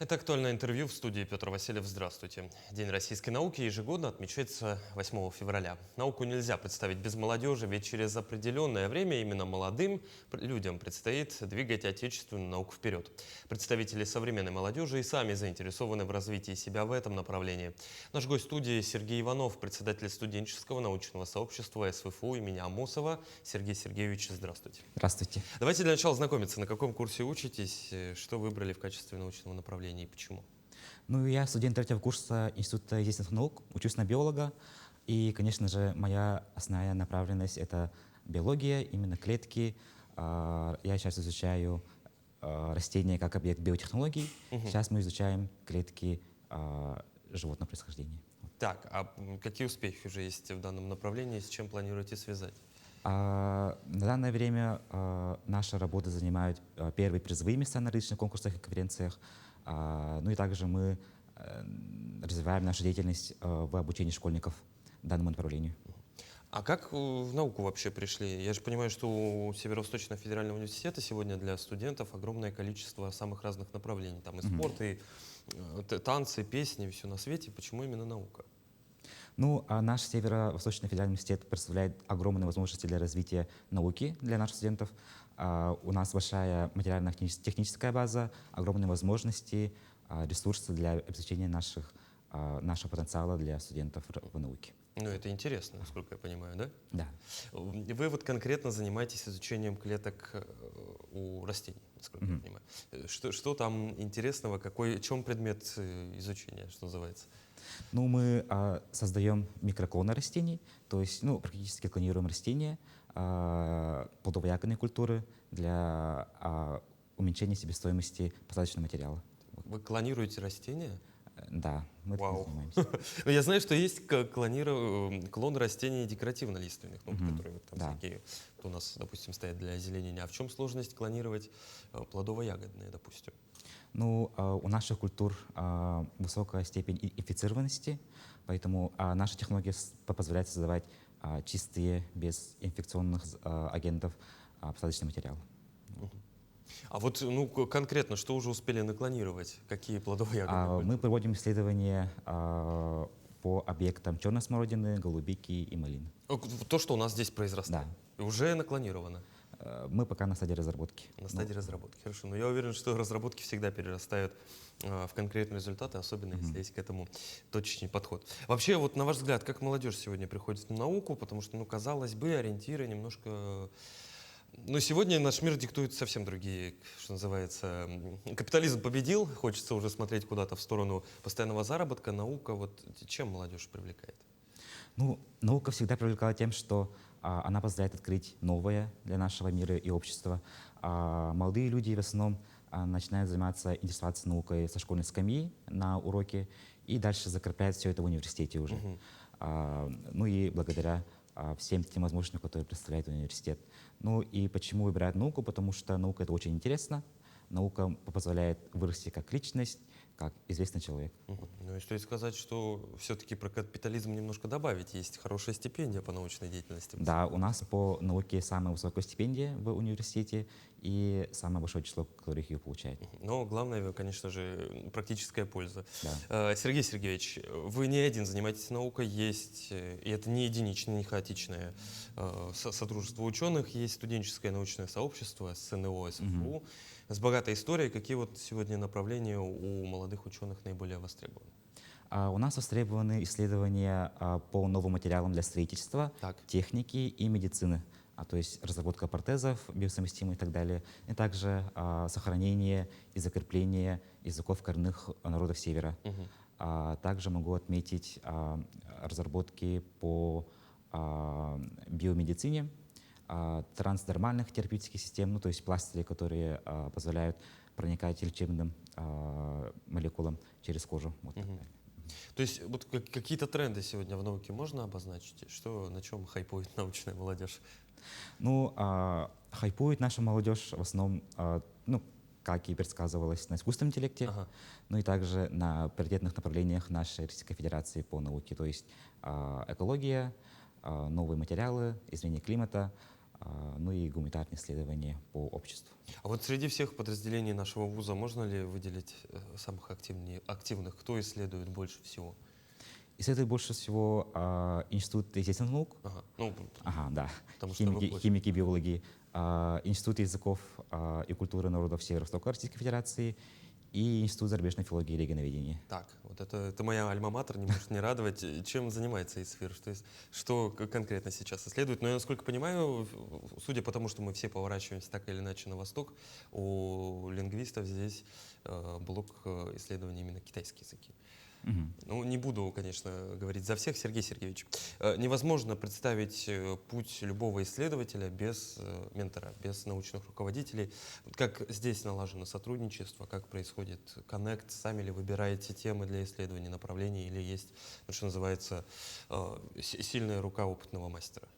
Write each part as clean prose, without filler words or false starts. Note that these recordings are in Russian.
Это «Актуальное интервью» в студии Петр Васильев. Здравствуйте. День российской науки ежегодно отмечается 8 февраля. Науку нельзя представить без молодежи, ведь через определенное время именно молодым людям предстоит двигать отечественную науку вперед. Представители современной молодежи и сами заинтересованы в развитии себя в этом направлении. Наш гость студии Сергей Иванов, председатель студенческого научного сообщества СВФУ имени Амосова. Сергей Сергеевич, здравствуйте. Здравствуйте. Давайте для начала знакомиться. На каком курсе учитесь, что выбрали в качестве научного направления и почему? Ну, я студент третьего курса Института естественных наук, учусь на биолога. И, конечно же, моя основная направленность — это биология, именно клетки. Я сейчас изучаю растения как объект биотехнологий. Сейчас мы изучаем клетки животного происхождения. Так, а какие успехи уже есть в данном направлении, с чем планируете связать? На данное время наши работы занимают первые призовые места на различных конкурсах и конференциях. Ну и также мы развиваем нашу деятельность в обучении школьников данному направлению. А как в науку вообще пришли? Я же понимаю, что у Северо-Восточного федерального университета сегодня для студентов огромное количество самых разных направлений. Там и спорт, и танцы, песни, и все на свете. Почему именно наука? Ну, а наш Северо-Восточный федеральный университет представляет огромные возможности для развития науки для наших студентов. У нас большая материально-техническая база, огромные возможности, ресурсы для обеспечения нашего потенциала для студентов в науке. Ну, это интересно, насколько я понимаю, да? Да. Вы вот конкретно занимаетесь изучением клеток у растений, насколько я понимаю. Что там интересного, о чем предмет изучения, что называется? Ну, мы создаем микроклоны растений, то есть практически клонируем растения, плодово-ягодные культуры для уменьшения себестоимости посадочного материала. Вы клонируете растения? Да, мы этим занимаемся. Я знаю, что есть клон растений декоративно-лиственных, которые вот там всякие у нас, допустим, стоят для озеленения. А в чем сложность клонировать плодово-ягодные, допустим? Ну, у наших культур высокая степень инфицированности, поэтому наша технология позволяет создавать чистые, без инфекционных агентов посадочный материал. А вот конкретно, что уже успели наклонировать? Какие плодово-ягодные? Мы проводим исследования по объектам черной смородины, голубики и малины. То, что у нас здесь произрастает? Да. Уже наклонировано? Мы пока на стадии разработки. На стадии разработки, хорошо. Но я уверен, что разработки всегда перерастают в конкретные результаты, особенно если есть к этому точечный подход. Вообще, вот на ваш взгляд, как молодежь сегодня приходит в науку? Потому что, казалось бы, ориентиры немножко... Но сегодня наш мир диктует совсем другие, что называется, капитализм победил, хочется уже смотреть куда-то в сторону постоянного заработка, наука, вот чем молодежь привлекает? Ну, наука всегда привлекала тем, что она позволяет открыть новое для нашего мира и общества. Молодые люди в основном начинают интересоваться наукой со школьной скамьи на уроке и дальше закрепляют все это в университете уже. Ну и благодаря всем тем возможностям, которые представляет университет. Ну и почему выбирают науку? Потому что наука — это очень интересно. Наука позволяет вырасти как личность, как известный человек. Ну и стоит сказать, что все-таки про капитализм немножко добавить. Есть хорошая стипендия по научной деятельности. Да, у нас по науке самая высокая стипендия в университете и самое большое число, которых ее получает. Но главное, конечно же, практическая польза. Да. Сергей Сергеевич, вы не один занимаетесь наукой, есть, и это не единичное, не хаотичное сотрудничество ученых, есть студенческое научное сообщество СНО, СФУ, с богатой историей. Какие вот сегодня направления у молодых ученых наиболее востребованы? У нас востребованы исследования по новым материалам для строительства, техники и медицины, то есть разработка протезов биосовместимых и так далее, и также сохранение и закрепление языков коренных народов Севера. Также могу отметить разработки по биомедицине, трансдермальных терапевтических систем, то есть пластыри, которые позволяют проникать лечебным молекулам через кожу. Вот То есть вот какие-то тренды сегодня в науке можно обозначить? На чем хайпует научная молодежь? Ну, хайпует наша молодежь в основном, как и предсказывалось, на искусственном интеллекте, ну и также на приоритетных направлениях нашей Российской Федерации по науке, то есть экология, новые материалы, изменение климата, ну и гуманитарные исследования по обществу. А вот среди всех подразделений нашего вуза можно ли выделить самых активных? Кто исследует больше всего? Исследует больше всего Институт естественных наук, Ага, ну, ага, да, потому что вы больше. химики, биологи, Институт языков и культуры народов Северо-Востока Российской Федерации и Институт зарубежной филологии и регионоведения. Так, вот это моя альма-матер, не может не радовать. Чем занимается ИСФИР? Что конкретно сейчас исследует? Но я, насколько понимаю, судя по тому, что мы все поворачиваемся так или иначе на восток, у лингвистов здесь блок исследований именно китайские языки. Мгм. Ну, не буду, конечно, говорить за всех, Сергей Сергеевич. Невозможно представить путь любого исследователя без ментора, без научных руководителей. Вот как здесь налажено сотрудничество, как происходит коннект, сами ли выбираете темы для исследования, направлений, или есть, ну, что называется, сильная рука опытного мастера?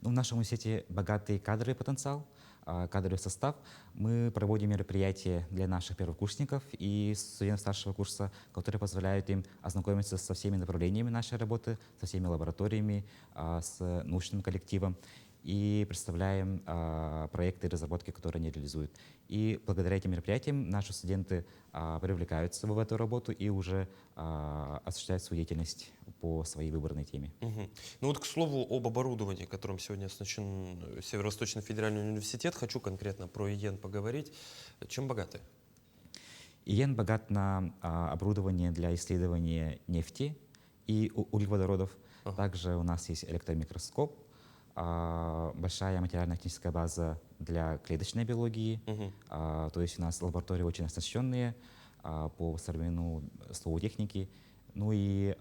Ну, в нашем университете богатый кадровый потенциал, кадровый состав. Мы проводим мероприятия для наших первокурсников и студентов старшего курса, которые позволяют им ознакомиться со всеми направлениями нашей работы, со всеми лабораториями, с научным коллективом и представляем проекты и разработки, которые они реализуют. И благодаря этим мероприятиям наши студенты привлекаются в эту работу и уже осуществляют свою деятельность по своей выбранной теме. Мгм. Ну вот, к слову, об оборудовании, которым сегодня оснащен Северо-Восточный федеральный университет, хочу конкретно про ИЕН поговорить. Чем богаты? ИЕН богат на оборудование для исследования нефти и углеводородов. Ага. Также у нас есть электромикроскоп, большая материально-техническая база для клеточной биологии. Мгм. То есть у нас лаборатории очень оснащенные по современному слову техники. Ну и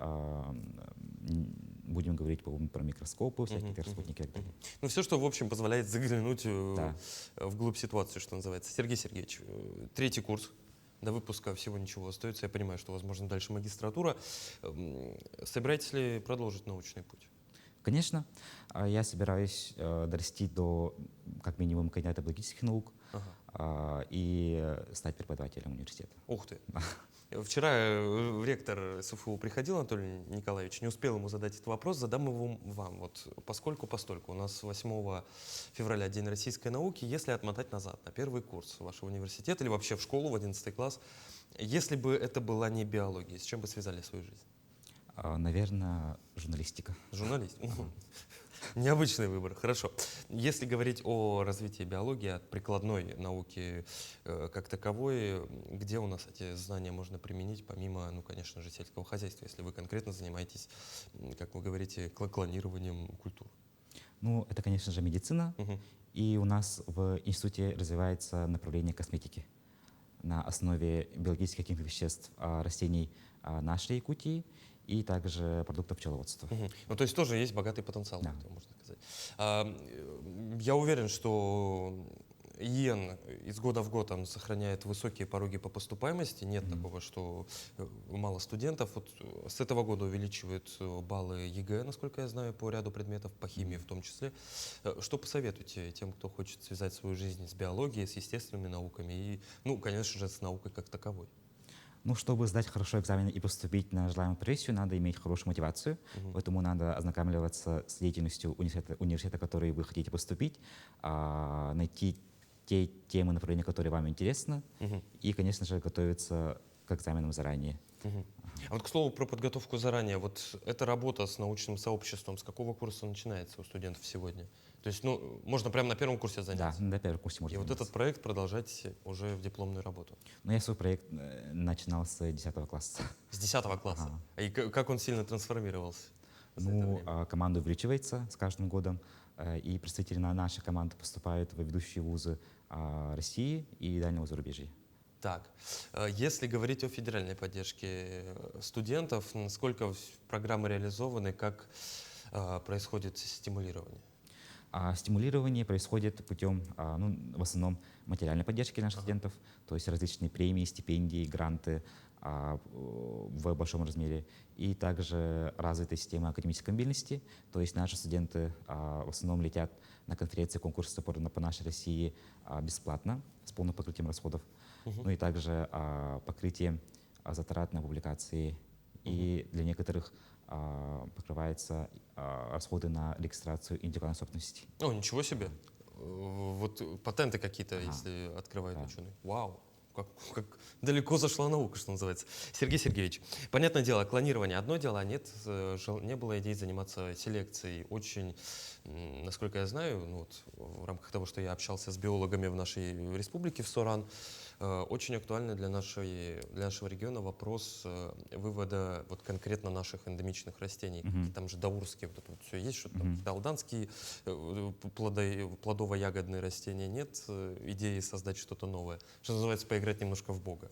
будем говорить про микроскопы, всякие Мгм, спутники и так далее. Ну, все, что, в общем, позволяет заглянуть Да. вглубь ситуации, что называется. Сергей Сергеевич, третий курс. До выпуска всего ничего остается. Я понимаю, что, возможно, дальше магистратура. Собираетесь ли продолжить научный путь? Конечно, я собираюсь дорасти до как минимум кандидата биологических наук Ага. и стать преподавателем университета. Ух ты. Вчера ректор СФУ приходил, Анатолий Николаевич, не успел ему задать этот вопрос, задам его вам. Вот постольку у нас 8 февраля День российской науки, если отмотать назад на первый курс вашего университета или вообще в школу, в 11 класс, если бы это была не биология, с чем бы связали свою жизнь? Наверное, журналистика. Журналист. Необычный выбор, хорошо. Если говорить о развитии биологии, от прикладной науки как таковой, где у нас эти знания можно применить, помимо, ну, конечно же, сельского хозяйства, если вы конкретно занимаетесь, как вы говорите, клонированием культур? Ну, это, конечно же, медицина. Мгм. И у нас в институте развивается направление косметики на основе биологических активных веществ растений нашей Якутии и также продуктов пчеловодства. Мгм. Ну, то есть тоже есть богатый потенциал, Да. этого можно сказать. Я уверен, что ИЕН из года в год он сохраняет высокие пороги по поступаемости. Нет такого, что мало студентов. Вот с этого года увеличивают баллы ЕГЭ, насколько я знаю, по ряду предметов, по химии в том числе. Что посоветуете тем, кто хочет связать свою жизнь с биологией, с естественными науками и, ну, конечно же, с наукой как таковой? Ну, чтобы сдать хорошо экзамен и поступить на желаемую профессию, надо иметь хорошую мотивацию. Поэтому надо ознакомливаться с деятельностью университета, в который вы хотите поступить, найти те темы, направления, которые вам интересны, Мгм. и, конечно же, готовиться к экзаменам заранее. Мгм. А вот, к слову, про подготовку заранее. Вот эта работа с научным сообществом с какого курса начинается у студентов сегодня? То есть, ну, можно прямо на первом курсе Да, заняться? на первом курсе И можно вот заняться. этот проект продолжать уже в дипломную работу? Но я свой проект начинал с 10 класса. С 10 класса? Ага. И как он сильно трансформировался за это Ну, время? команда увеличивается с каждым годом, и представители нашей команды поступают в ведущие вузы России и дальнего зарубежья. Так, если говорить о федеральной поддержке студентов, насколько программы реализованы, как происходит стимулирование? Стимулирование происходит путем, в основном, материальной поддержки наших студентов, то есть различные премии, стипендии, гранты в большом размере, и также развитая система академической мобильности, то есть наши студенты в основном летят на конференции, конкурсы по нашей России бесплатно, с полным покрытием расходов, ну и также покрытие затрат на публикации, и для некоторых покрываются расходы на регистрацию интеллектуальной собственности. О, ничего себе! Вот патенты какие-то, Ага. если открывают Да. ученые. Вау, как далеко зашла наука, что называется. Сергей Сергеевич, понятное дело, клонирование одно дело, а нет, не было идей заниматься селекцией. Очень, насколько я знаю, ну вот, в рамках того, что я общался с биологами в нашей республике, в Соран, очень актуальный для нашего региона вопрос вывода вот конкретно наших эндемичных растений. Мгм. Там же даурские, вот это вот все есть, что-то там, Мгм. какие-то алданские плодово-ягодные растения. Нет идеи создать что-то новое, что называется, поиграть немножко в Бога.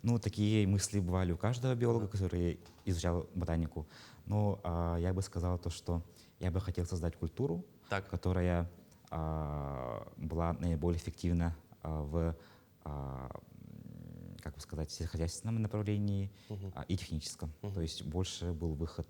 Ну, такие мысли бывали у каждого биолога, Ага. который изучал ботанику. Но я бы сказал то, что я бы хотел создать культуру, Так. которая была наиболее эффективна в, как бы сказать, сельскохозяйственном направлении Мгм. и техническом. Мгм. То есть больше был выход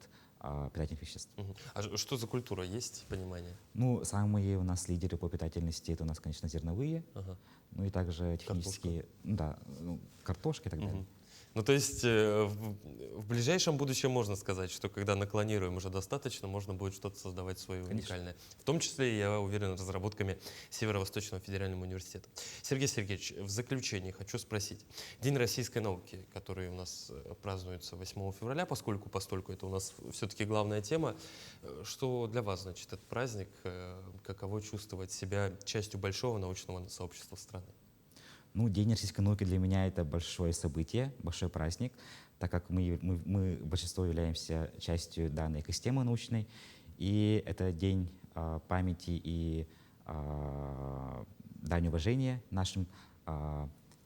питательных веществ. Мгм. Что за культура? Есть понимание? Ну, самые у нас лидеры по питательности — это у нас, конечно, зерновые, Ага. ну и также Картошка. технические, ну да, ну, картошка и так далее. Мгм. Ну, то есть в ближайшем будущем можно сказать, что когда наклонируем уже достаточно, можно будет что-то создавать свое Конечно. уникальное. В том числе, я уверен, разработками Северо-Восточного федерального университета. Сергей Сергеевич, в заключение хочу спросить. День российской науки, который у нас празднуется 8 февраля, постольку это у нас все-таки главная тема. Что для вас значит этот праздник? Каково чувствовать себя частью большого научного сообщества страны? Ну, День российской науки для меня — это большое событие, большой праздник, так как мы большинство являемся частью данной экосистемы научной, и это день памяти и дань уважения нашим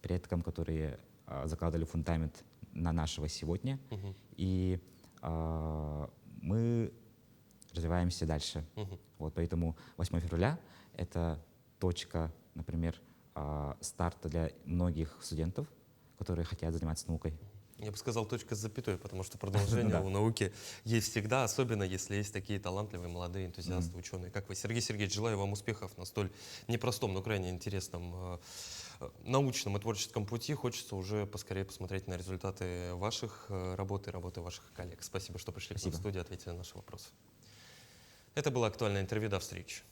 предкам, которые закладывали фундамент на нашего сегодня, Мгм. и мы развиваемся дальше. Мгм. Вот поэтому 8 февраля — это точка, например, старта для многих студентов, которые хотят заниматься наукой. Я бы сказал, точка с запятой, потому что продолжение Да. у науки есть всегда, особенно если есть такие талантливые молодые энтузиасты, ученые, как вы. Сергей Сергеевич, желаю вам успехов на столь непростом, но крайне интересном научном и творческом пути. Хочется уже поскорее посмотреть на результаты ваших работ и работы ваших коллег. Спасибо, что пришли к нам в Спасибо. студию, ответили на наши вопросы. Это было актуальное интервью. До встречи.